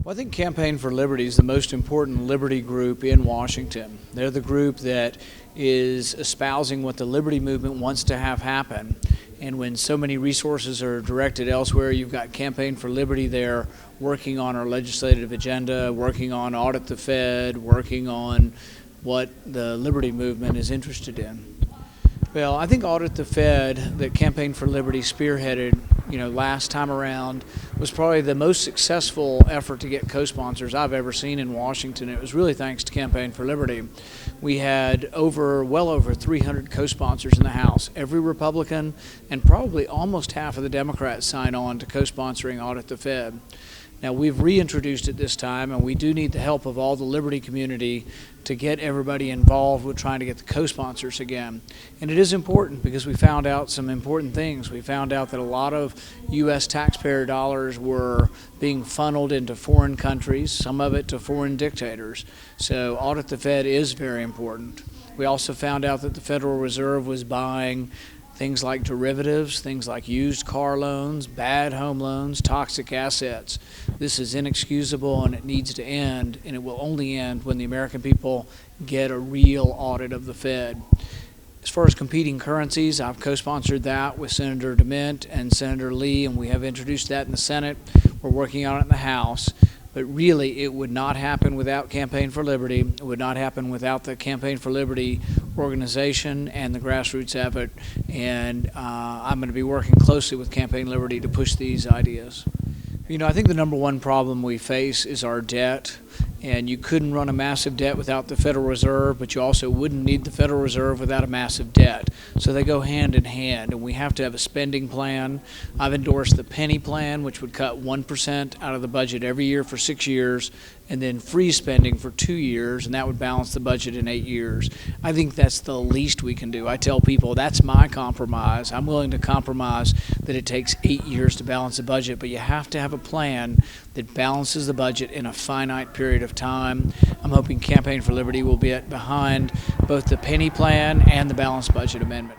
Well, I think Campaign for Liberty is the most important liberty group in Washington. They're the group that is espousing what the liberty movement wants to have happen. And when so many resources are directed elsewhere, you've got Campaign for Liberty there working on our legislative agenda, working on Audit the Fed, working on what the liberty movement is interested in. Well, I think Audit the Fed that Campaign for Liberty spearheaded, last time around was probably the most successful effort to get co-sponsors I've ever seen in Washington. It was really thanks to Campaign for Liberty. We had well over 300 co-sponsors in the House. Every Republican and probably almost half of the Democrats sign on to co-sponsoring Audit the Fed. Now, we've reintroduced it this time, and we do need the help of all the liberty community to get everybody involved with trying to get the co-sponsors again. And it is important because we found out some important things. We found out that a lot of U.S. taxpayer dollars were being funneled into foreign countries, some of it to foreign dictators. So Audit the Fed is very important. We also found out that the Federal Reserve was buying things like derivatives, things like used car loans, bad home loans, toxic assets. This is inexcusable and it needs to end, and it will only end when the American people get a real audit of the Fed. As far as competing currencies, I've co-sponsored that with Senator DeMint and Senator Lee, and we have introduced that in the Senate. We're working on it in the House. But really, it would not happen without Campaign for Liberty. It would not happen without the Campaign for Liberty organization and the grassroots effort. And I'm going to be working closely with Campaign Liberty to push these ideas. I think the number one problem we face is our debt. And you couldn't run a massive debt without the Federal Reserve, but you also wouldn't need the Federal Reserve without a massive debt. So they go hand in hand, and we have to have a spending plan. I've endorsed the penny plan, which would cut 1% out of the budget every year for 6 years, and then freeze spending for 2 years, and that would balance the budget in 8 years. I think that's the least we can do. I tell people that's my compromise. I'm willing to compromise that it takes 8 years to balance the budget, but you have to have a plan that balances the budget in a finite period of time. I'm hoping Campaign for Liberty will be behind both the penny plan and the balanced budget amendment.